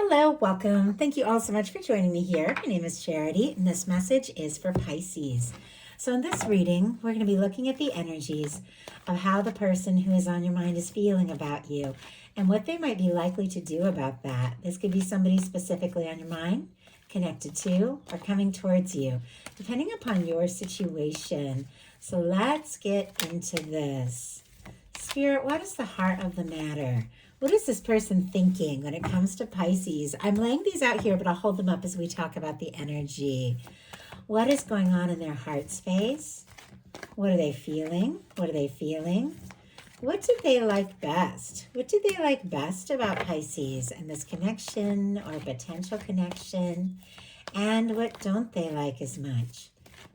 Hello, welcome. Thank you all so much for joining me here. My name is Charity, and this message is for Pisces. So in this reading, we're going to be looking at the energies of how the person who is on your mind is feeling about you and what they might be likely to do about that. This could be somebody specifically on your mind, connected to, or coming towards you, depending upon your situation. So let's get into this. Spirit, what is the heart of the matter? What is this person thinking when it comes to Pisces? I'm laying these out here, but I'll hold them up as we talk about the energy. What is going on in their heart space? What are they feeling? What are they feeling? What do they like best? What do they like best about Pisces and this connection or potential connection? And what don't they like as much?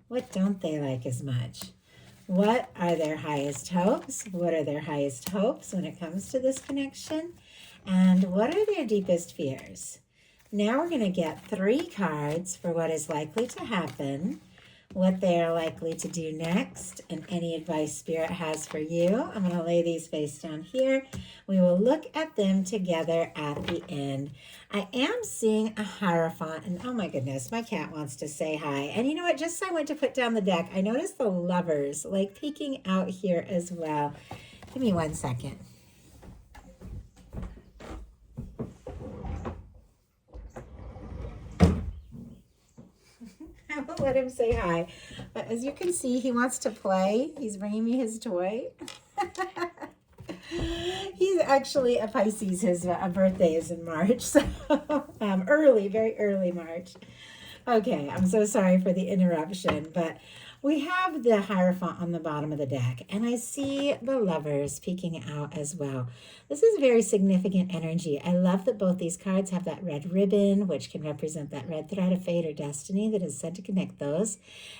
What don't they like as much? What are their highest hopes? What are their highest hopes when it comes to this connection? And what are their deepest fears? Now we're going to get 3 cards for what is likely to happen, what they are likely to do next, and any advice Spirit has for you. I'm going to lay these face down here. We will look at them together at the end. I am seeing a Hierophant, and oh my goodness, my cat wants to say hi. And you know what? Just as I went to put down the deck, I noticed the Lovers like peeking out here as well. Give me 1 second. I will let him say hi. But as you can see, he wants to play. He's bringing me his toy. He's actually a Pisces. His birthday is in March. So early, very early March. Okay, I'm so sorry for the interruption. But we have the Hierophant on the bottom of the deck. And I see the Lovers peeking out as well. This is very significant energy. I love that both these cards have that red ribbon, which can represent that red thread of fate or destiny that is said to connect those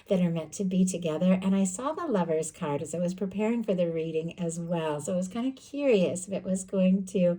that are meant to be together. And I saw the Lovers card as I was preparing for the reading as well. So I was kind of curious if it was going to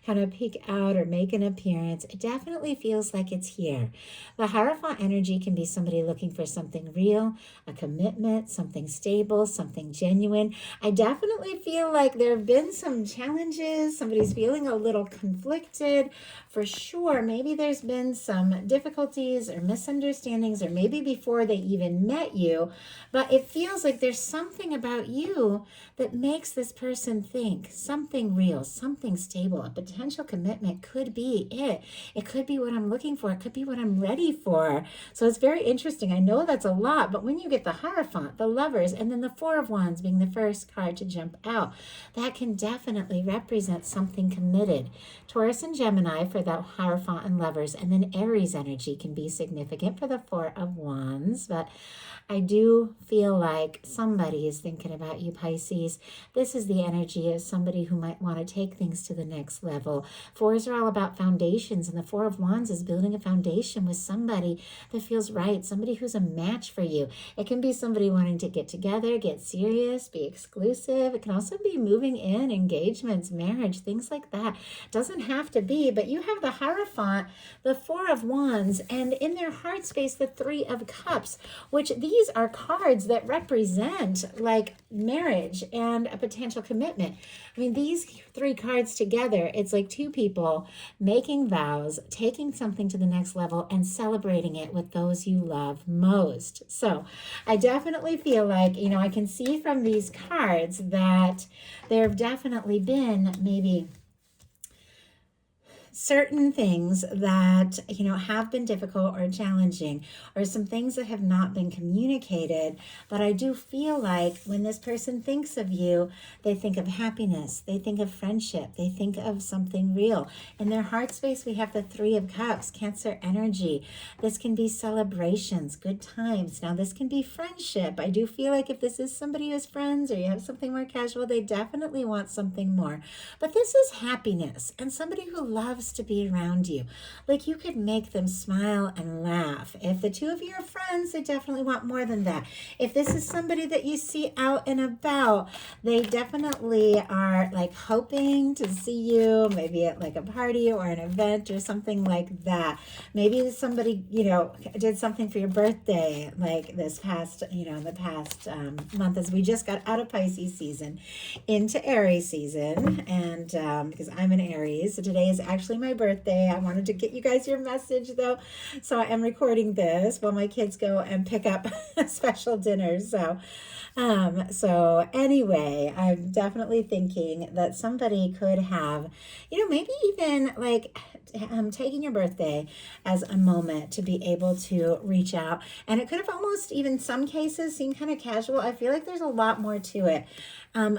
kind of peek out or make an appearance. It definitely feels like it's here. The Hierophant energy can be somebody looking for something real, a commitment, something stable, something genuine. I definitely feel like there have been some challenges. Somebody's feeling a little conflicted for sure. Maybe there's been some difficulties or misunderstandings, or maybe before they even met you, but it feels like there's something about you that makes this person think something real, something stable. A potential commitment could be it. It could be what I'm looking for. It could be what I'm ready for. So it's very interesting. I know that's a lot, but when you get the Hierophant, the Lovers, and then the 4 of Wands being the first card to jump out, that can definitely represent something committed. Taurus and Gemini for the Hierophant and Lovers, and then Aries energy can be significant for the 4 of Wands. But I do feel like somebody is thinking about you, Pisces. This is the energy of somebody who might want to take things to the next level. 4s are all about foundations, and the 4 of Wands is building a foundation with somebody that feels right, somebody who's a match for you. It can be somebody wanting to get together, get serious, be exclusive. It can also be moving in, engagements, marriage, things like that. Doesn't have to be, but you have the Hierophant, the 4 of Wands, and in their heart space, the 3 of Cups, which these are cards that represent like marriage and a potential commitment. I mean, these 3 cards together, it's like 2 people making vows, taking something to the next level, and celebrating it with those you love most. So I definitely feel like, you know, I can see from these cards that there have definitely been maybe certain things that, you know, have been difficult or challenging, or some things that have not been communicated. But I do feel like when this person thinks of you, they think of happiness, they think of friendship, they think of something real. In their heart space, we have the 3 of Cups, Cancer energy. This can be celebrations, good times. Now, this can be friendship. I do feel like if this is somebody who's friends or you have something more casual, they definitely want something more. But this is happiness and somebody who loves to be around you. Like, you could make them smile and laugh. If the 2 of you are friends, they definitely want more than that. If this is somebody that you see out and about, they definitely are like hoping to see you, maybe at like a party or an event or something like that. Maybe somebody, you know, did something for your birthday, like this past, you know, the past month, as we just got out of Pisces season into Aries season. And because I'm an Aries, so today is actually actually my birthday. I wanted to get you guys your message though. So I am recording this while my kids go and pick up a special dinner. So anyway, I'm definitely thinking that somebody could have, maybe even like taking your birthday as a moment to be able to reach out. And it could have almost even some cases seemed kind of casual. I feel like there's a lot more to it.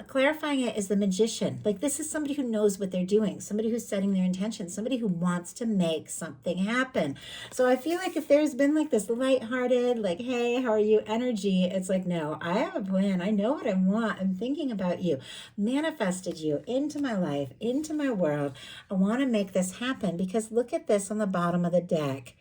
Clarifying it is the magician. Like this is somebody who knows what they're doing, somebody who's setting their intentions, somebody who wants to make something happen. So I feel like if there's been like this lighthearted, like, hey, how are you energy? It's like, no, I have a plan. I know what I want. I'm thinking about you, manifested you into my life, into my world. I want to make this happen because look at this on the bottom of the deck.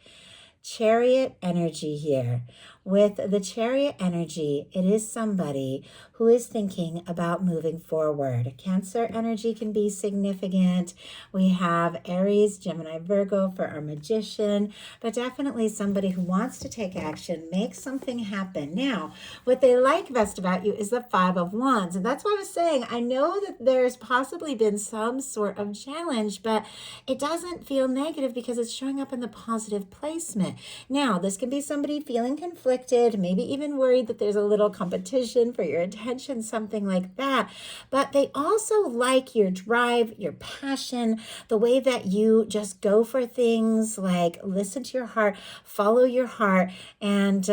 Chariot energy here. With the Chariot energy, it is somebody who is thinking about moving forward. Cancer energy can be significant. We have Aries, Gemini, Virgo for our magician, but definitely somebody who wants to take action, make something happen. Now, what they like best about you is the Five of Wands. And that's why I was saying, I know that there's possibly been some sort of challenge, but it doesn't feel negative because it's showing up in the positive placement. Now, this can be somebody feeling conflicted, maybe even worried that there's a little competition for your attention, something like that. But they also like your drive, your passion, the way that you just go for things, like listen to your heart, follow your heart. And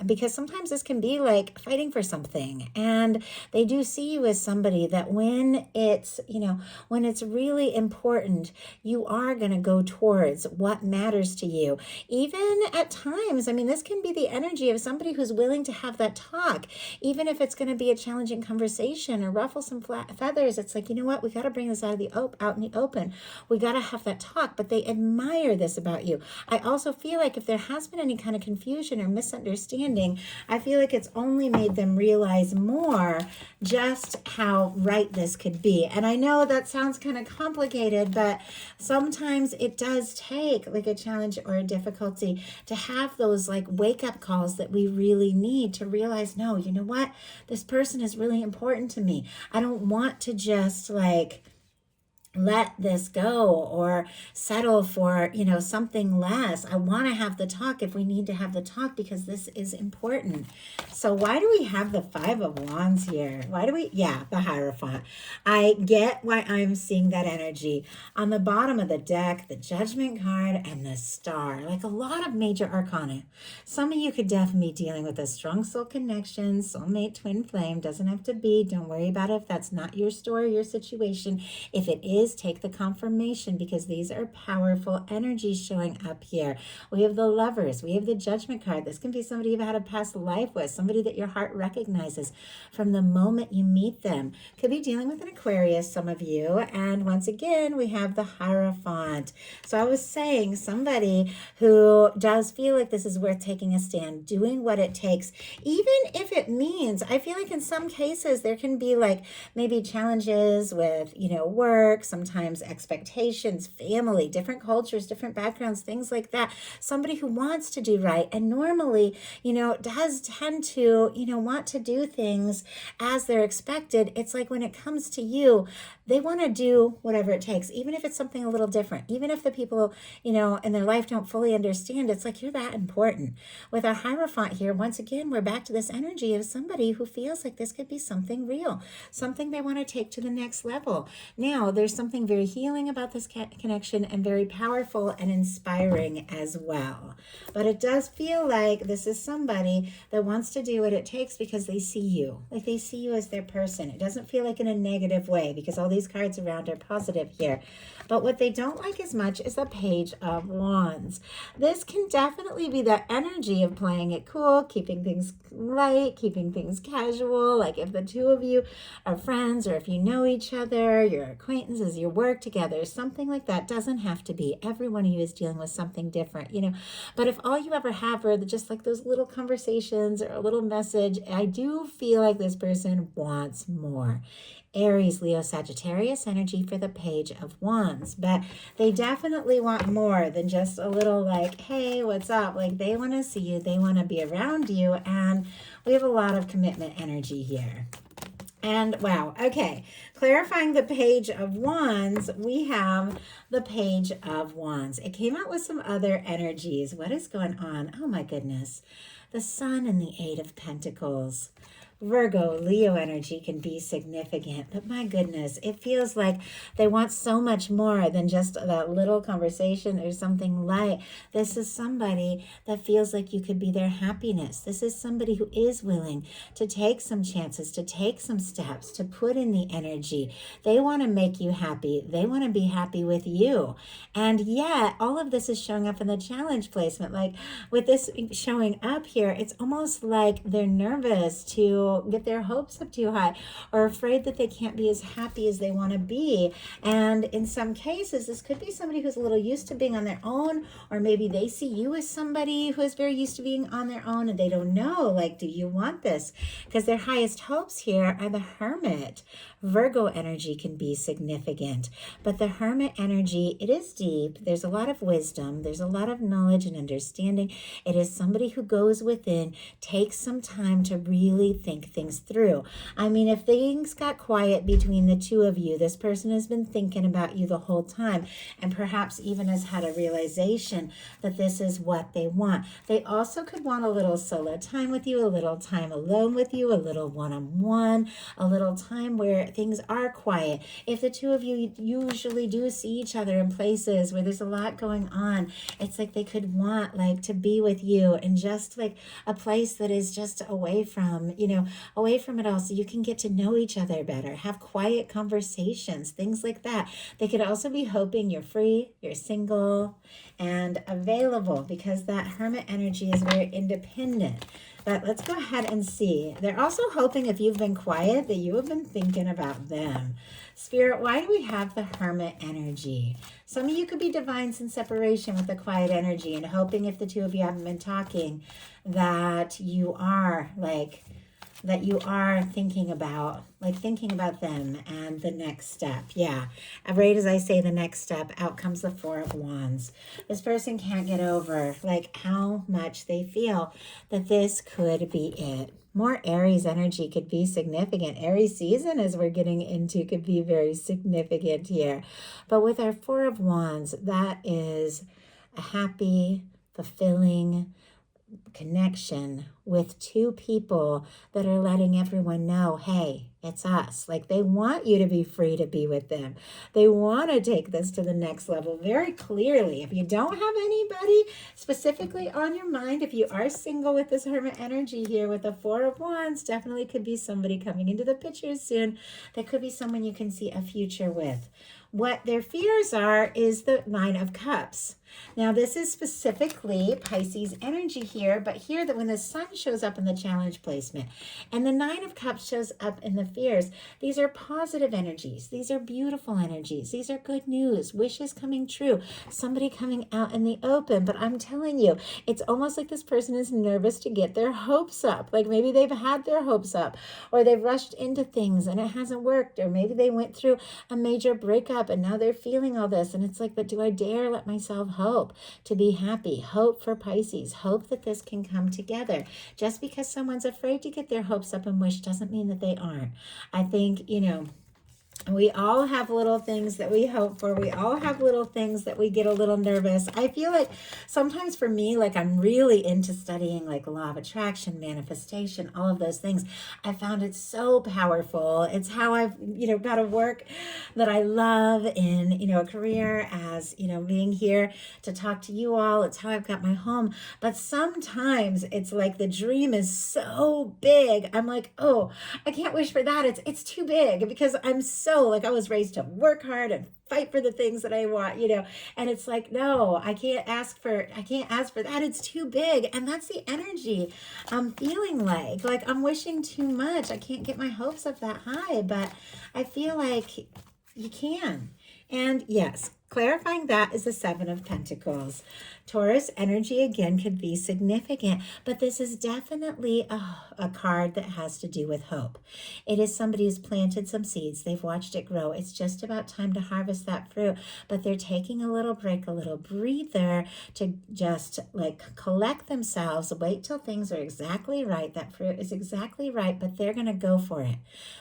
because sometimes this can be like fighting for something. And they do see you as somebody that when it's, when it's really important, you are going to go towards what matters to you. Even at times, this can be the energy of somebody who's willing to have that talk, even if it's going to be a challenging conversation or ruffle some feathers. It's like, you know what, we got to bring this out in the open. We got to have that talk, but they admire this about you. I also feel like if there has been any kind of confusion or misunderstanding, I feel like it's only made them realize more just how right this could be. And I know that sounds kind of complicated, but sometimes it does take like a challenge or a difficulty to have those like wake up calls that we really need to realize, no, you know what? This person is really important to me. I don't want to just like let this go or settle for, something less. I want to have the talk if we need to have the talk because this is important. So why do we have the Five of Wands here? The Hierophant. I get why I'm seeing that energy. On the bottom of the deck, the Judgment card and the Star, like a lot of major arcana. Some of you could definitely be dealing with a strong soul connection, soulmate, twin flame. Doesn't have to be. Don't worry about it if that's not your story, your situation. If it is, take the confirmation because these are powerful energies showing up here. We have the Lovers. We have the Judgment card. This can be somebody you've had a past life with, somebody that your heart recognizes from the moment you meet them. Could be dealing with an Aquarius, some of you. And once again, we have the Hierophant. So I was saying somebody who does feel like this is worth taking a stand, doing what it takes, even if it means, I feel like in some cases there can be like maybe challenges with, work, sometimes expectations, family, different cultures, different backgrounds, things like that. Somebody who wants to do right and normally, does tend to, want to do things as they're expected. It's like when it comes to you, they want to do whatever it takes, even if it's something a little different, even if the people, in their life don't fully understand. It's like you're that important. With our Hierophant here, once again, we're back to this energy of somebody who feels like this could be something real, something they want to take to the next level. Now, there's something very healing about this connection and very powerful and inspiring as well. But it does feel like this is somebody that wants to do what it takes because they see you. Like they see you as their person. It doesn't feel like in a negative way because all these cards around are positive here. But what they don't like as much is the Page of Wands. This can definitely be the energy of playing it cool, keeping things light, keeping things casual. Like if the two of you are friends or if you know each other, your acquaintances, you work together, something like that. Doesn't have to be. Every one of you is dealing with something different, But if all you ever have are just like those little conversations or a little message, I do feel like this person wants more. Aries, Leo, Sagittarius energy for the Page of Wands. But they definitely want more than just a little like, hey, what's up? Like they want to see you. They want to be around you. And we have a lot of commitment energy here. And wow, okay. Clarifying the Page of Wands, we have the Page of Wands. It came out with some other energies. What is going on? Oh my goodness. The Sun and the Eight of Pentacles. Virgo, Leo energy can be significant, but my goodness, it feels like they want so much more than just that little conversation or something light. This is somebody that feels like you could be their happiness. This is somebody who is willing to take some chances, to take some steps, to put in the energy. They want to make you happy. They want to be happy with you. And yet, all of this is showing up in the challenge placement. Like with this showing up here, it's almost like they're nervous to get their hopes up too high or afraid that they can't be as happy as they want to be. And in some cases, this could be somebody who's a little used to being on their own, or maybe they see you as somebody who is very used to being on their own and they don't know, like, do you want this? Because their highest hopes here are the Hermit. Virgo energy can be significant, but the Hermit energy, it is deep. There's a lot of wisdom. There's a lot of knowledge and understanding. It is somebody who goes within, takes some time to really think things through. I mean, if things got quiet between the two of you, this person has been thinking about you the whole time and perhaps even has had a realization that this is what they want. They also could want a little solo time with you, a little time alone with you, a little one-on-one, a little time where things are quiet. If the two of you usually do see each other in places where there's a lot going on, it's like they could want like to be with you in just like a place that is just away from, away from it all, so you can get to know each other better, have quiet conversations, things like that. They could also be hoping you're free, you're single, and available, because that Hermit energy is very independent. But let's go ahead and see. They're also hoping, if you've been quiet, that you have been thinking about them. Spirit, why do we have the Hermit energy? Some of you could be divines in separation with the quiet energy and hoping, if the two of you haven't been talking, that you are thinking about them and the next step. Yeah. Right as I say the next step, out comes the Four of Wands. This person can't get over like how much they feel that this could be it. More Aries energy could be significant. Aries season, as we're getting into, could be very significant here. But with our Four of Wands, that is a happy, fulfilling connection with two people that are letting everyone know, hey, it's us. Like, they want you to be free to be with them. They want to take this to the next level very clearly. If you don't have anybody specifically on your mind, if you are single with this Hermit energy here with the Four of Wands, definitely could be somebody coming into the picture soon. That could be someone you can see a future with. What their fears are is the Nine of Cups. Now, this is specifically Pisces energy here, but here that when the Sun shows up in the challenge placement and the Nine of Cups shows up in the fears, these are positive energies. These are beautiful energies. These are good news, wishes coming true, somebody coming out in the open. But I'm telling you, it's almost like this person is nervous to get their hopes up. Like maybe they've had their hopes up, or they've rushed into things and it hasn't worked, or maybe they went through a major breakup and now they're feeling all this. And it's like, but do I dare let myself hope to be happy? Hope for Pisces. Hope that this can come together. Just because someone's afraid to get their hopes up and wish doesn't mean that they aren't. I think, we all have little things that we hope for. We all have little things that we get a little nervous. I feel like sometimes for me, like I'm really into studying like law of attraction, manifestation, all of those things. I found it so powerful. It's how I've, got a work that I love in, a career as, being here to talk to you all. It's how I've got my home. But sometimes it's like the dream is so big. I'm like, oh, I can't wish for that. It's too big because I'm so like I was raised to work hard and fight for the things that I want, and it's like, no, I can't ask for that. It's too big. And that's the energy I'm feeling like I'm wishing too much. I can't get my hopes up that high, but I feel like you can. And yes, clarifying that is the Seven of Pentacles. Taurus energy again could be significant, but this is definitely a card that has to do with hope. It is somebody who's planted some seeds. They've watched it grow. It's just about time to harvest that fruit, but they're taking a little break, a little breather to just like collect themselves, wait till things are exactly right. That fruit is exactly right, but they're going to go for it.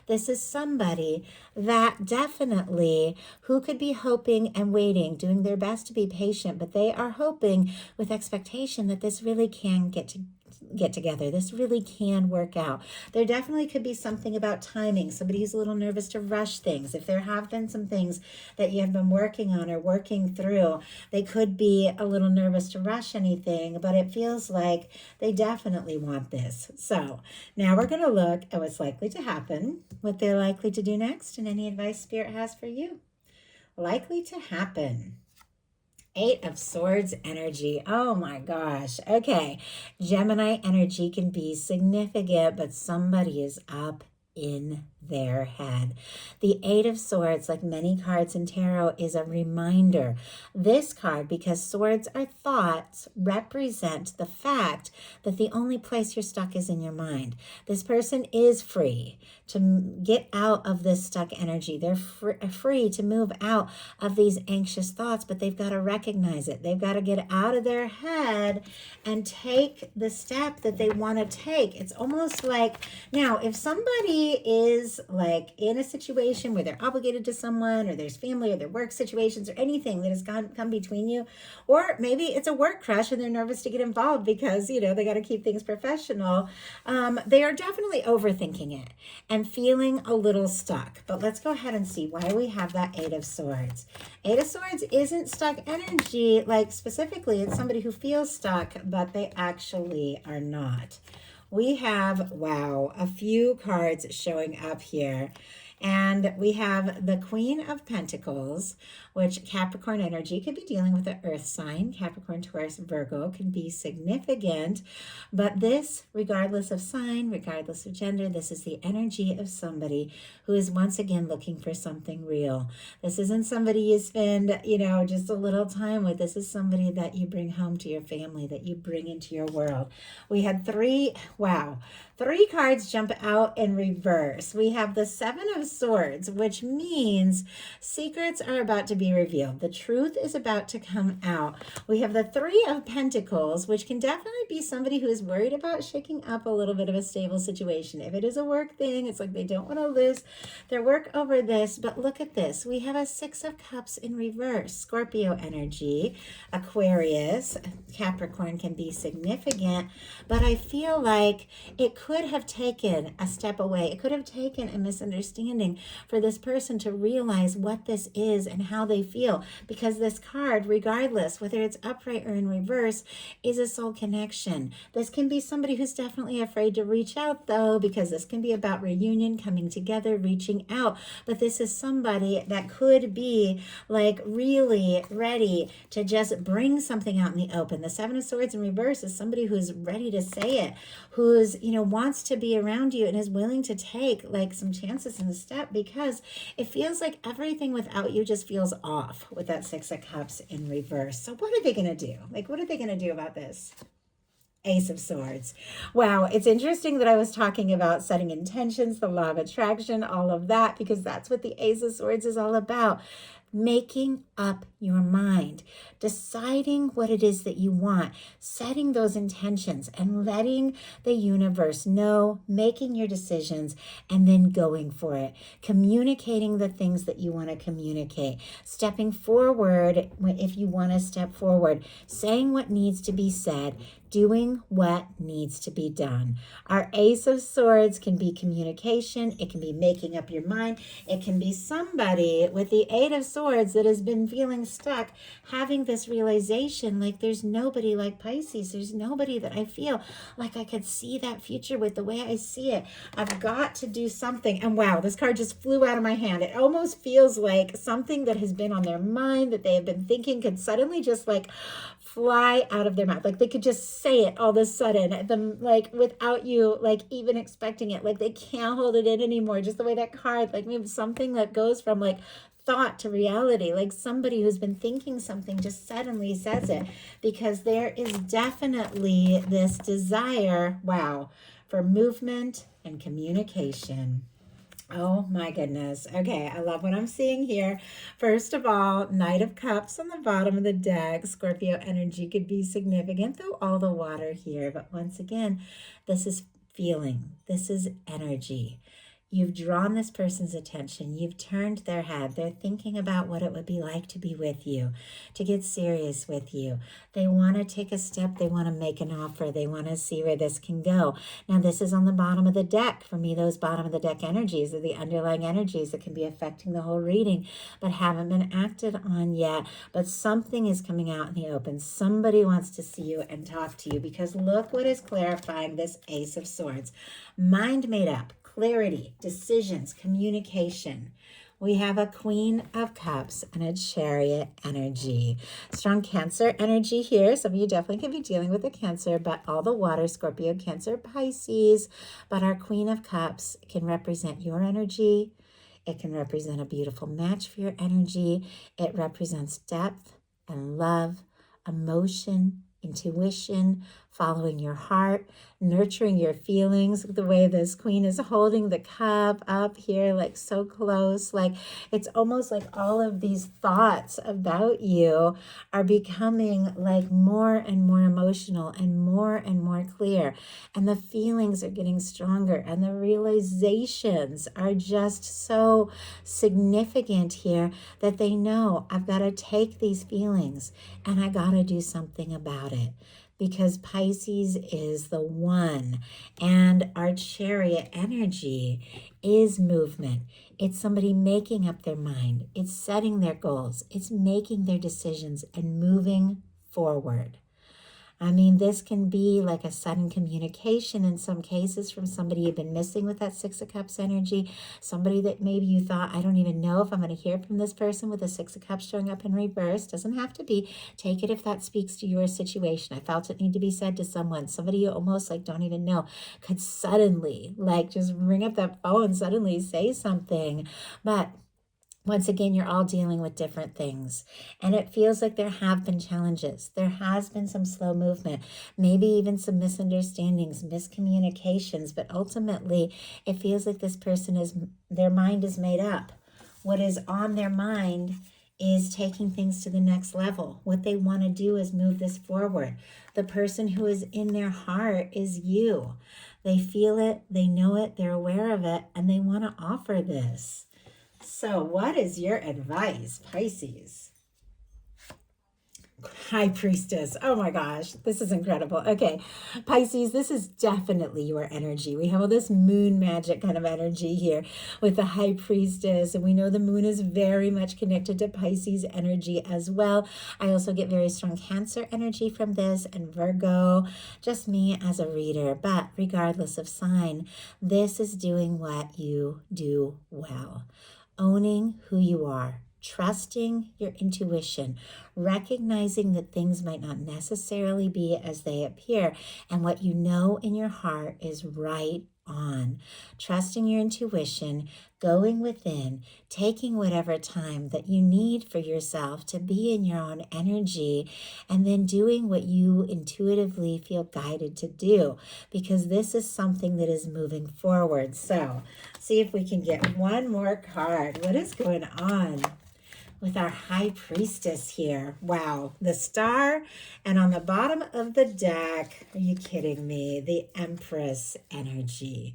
This is somebody that definitely who could be hoping and waiting, doing their best to be patient, but they are hoping with expectation that this really can get together. This really can work out. There definitely could be something about timing. Somebody who's a little nervous to rush things. If there have been some things that you have been working on or working through, they could be a little nervous to rush anything, but it feels like they definitely want this. So now we're going to look at what's likely to happen, what they're likely to do next, and any advice Spirit has for you. Likely to happen. Eight of Swords energy. Oh my gosh. Okay. Gemini energy can be significant, but somebody is up in their head. The Eight of Swords, like many cards in tarot, is a reminder. This card, because swords are thoughts, represent the fact that the only place you're stuck is in your mind. This person is free to get out of this stuck energy. They're free to move out of these anxious thoughts, but they've got to recognize it. They've got to get out of their head and take the step that they want to take. It's almost like, now, if somebody is like in a situation where they're obligated to someone, or there's family or their work situations or anything that has come between you, or maybe it's a work crush and they're nervous to get involved because, you know, they got to keep things professional. They are definitely overthinking it and feeling a little stuck. But let's go ahead and see why we have that Eight of Swords. Eight of Swords isn't stuck energy, like specifically it's somebody who feels stuck, but they actually are not. We have, wow, a few cards showing up here. And we have the Queen of Pentacles, which Capricorn energy could be dealing with the earth sign. Capricorn, Taurus, Virgo can be significant. But this, regardless of sign, regardless of gender, this is the energy of somebody who is once again looking for something real. This isn't somebody you spend, you know, just a little time with. This is somebody that you bring home to your family, that you bring into your world. We had three cards jump out in reverse. We have the Seven of Swords, which means secrets are about to be revealed. The truth is about to come out. We have the Three of Pentacles, which can definitely be somebody who is worried about shaking up a little bit of a stable situation. If it is a work thing, it's like they don't want to lose their work over this. But look at this. We have a Six of Cups in reverse. Scorpio energy, Aquarius, Capricorn can be significant, but I feel like it could have taken a step away. It could have taken a misunderstanding for this person to realize what this is and how they feel, because this card, regardless whether it's upright or in reverse, is a soul connection. This can be somebody who's definitely afraid to reach out, though, because this can be about reunion, coming together, reaching out. But this is somebody that could be like really ready to just bring something out in the open. The Seven of Swords in reverse is somebody who's ready to say it, who's, you know, wants to be around you and is willing to take like some chances in the step, because it feels like everything without you just feels off with that Six of Cups in reverse. So what are they going to do? Like, what are they going to do about this? Ace of Swords. Wow, it's interesting that I was talking about setting intentions, the law of attraction, all of that, because that's what the Ace of Swords is all about. Making up your mind, deciding what it is that you want, setting those intentions and letting the universe know, making your decisions, and then going for it, communicating the things that you want to communicate, stepping forward if you want to step forward, saying what needs to be said, doing what needs to be done. Our Ace of Swords can be communication. It can be making up your mind. It can be somebody with the Eight of Swords that has been feeling stuck, having this realization like there's nobody like Pisces. There's nobody that I feel like I could see that future with the way I see it. I've got to do something. And wow, this card just flew out of my hand. It almost feels like something that has been on their mind that they have been thinking could suddenly just like fly out of their mouth. Like they could just say it all of a sudden, like without you like even expecting it. Like they can't hold it in anymore. Just the way that card, like maybe something that goes from like thought to reality, like somebody who's been thinking something just suddenly says it, because there is definitely this desire, wow, for movement and communication. Oh my goodness. Okay, I love what I'm seeing here. First of all, Knight of Cups on the bottom of the deck. Scorpio energy could be significant, though all the water here. But once again, this is feeling, this is energy. You've drawn this person's attention. You've turned their head. They're thinking about what it would be like to be with you, to get serious with you. They want to take a step. They want to make an offer. They want to see where this can go. Now, this is on the bottom of the deck. For me, those bottom of the deck energies are the underlying energies that can be affecting the whole reading, but haven't been acted on yet. But something is coming out in the open. Somebody wants to see you and talk to you, because look what is clarifying this Ace of Swords. Mind made up. Clarity, decisions, communication. We have a Queen of Cups and a Chariot energy. Strong Cancer energy here. Some of you definitely can be dealing with a Cancer, but all the water, Scorpio, Cancer, Pisces. But our Queen of Cups can represent your energy. It can represent a beautiful match for your energy. It represents depth and love, emotion, intuition, following your heart, nurturing your feelings. The way this queen is holding the cup up here, like so close, like it's almost like all of these thoughts about you are becoming like more and more emotional and more clear. And the feelings are getting stronger, and the realizations are just so significant here that they know, I've got to take these feelings and I got to do something about it. Because Pisces is the one, and our Chariot energy is movement. It's somebody making up their mind. It's setting their goals. It's making their decisions and moving forward. I mean, this can be like a sudden communication in some cases from somebody you've been missing with that Six of Cups energy. Somebody that maybe you thought, I don't even know if I'm going to hear from this person, with the Six of Cups showing up in reverse. Doesn't have to be. Take it if that speaks to your situation. I felt it need to be said to someone. Somebody you almost like don't even know could suddenly like just ring up that phone and suddenly say something. But once again, you're all dealing with different things, and it feels like there have been challenges. There has been some slow movement, maybe even some misunderstandings, miscommunications, but ultimately it feels like this person their mind is made up. What is on their mind is taking things to the next level. What they want to do is move this forward. The person who is in their heart is you. They feel it, they know it, they're aware of it, and they want to offer this. So what is your advice, Pisces? High Priestess. Oh my gosh, this is incredible. Okay, Pisces, this is definitely your energy. We have all this moon magic kind of energy here with the High Priestess, and we know the moon is very much connected to Pisces energy as well. I also get very strong Cancer energy from this, and Virgo, just me as a reader. But regardless of sign, this is doing what you do well. Owning who you are, trusting your intuition, recognizing that things might not necessarily be as they appear, and what you know in your heart is right on. Trusting your intuition, going within, taking whatever time that you need for yourself to be in your own energy, and then doing what you intuitively feel guided to do, because this is something that is moving forward. So see if we can get one more card. What is going on with our High Priestess here? Wow, the Star, and on the bottom of the deck, are you kidding me? The Empress energy.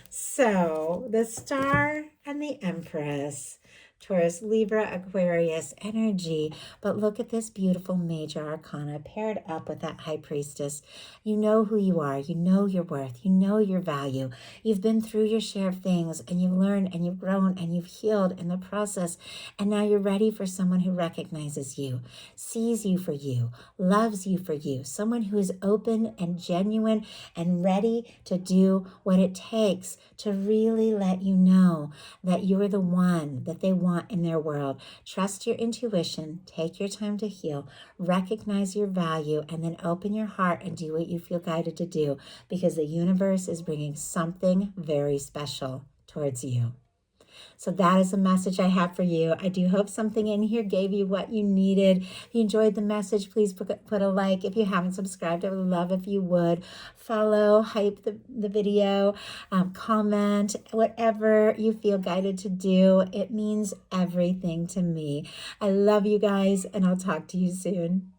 So the Star and the Empress, Taurus, Libra, Aquarius energy. But look at this beautiful major arcana paired up with that High Priestess. You know who you are. You know your worth. You know your value. You've been through your share of things, and you've learned and you've grown and you've healed in the process. And now you're ready for someone who recognizes you, sees you for you, loves you for you, someone who is open and genuine and ready to do what it takes to really let you know that you're the one that they want in their world. Trust your intuition, take your time to heal, recognize your value, and then open your heart and do what you feel guided to do, because the universe is bringing something very special towards you. So that is the message I have for you. I do hope something in here gave you what you needed. If you enjoyed the message, please put a like. If you haven't subscribed, I would love if you would. Follow, hype the video, comment, whatever you feel guided to do. It means everything to me. I love you guys, and I'll talk to you soon.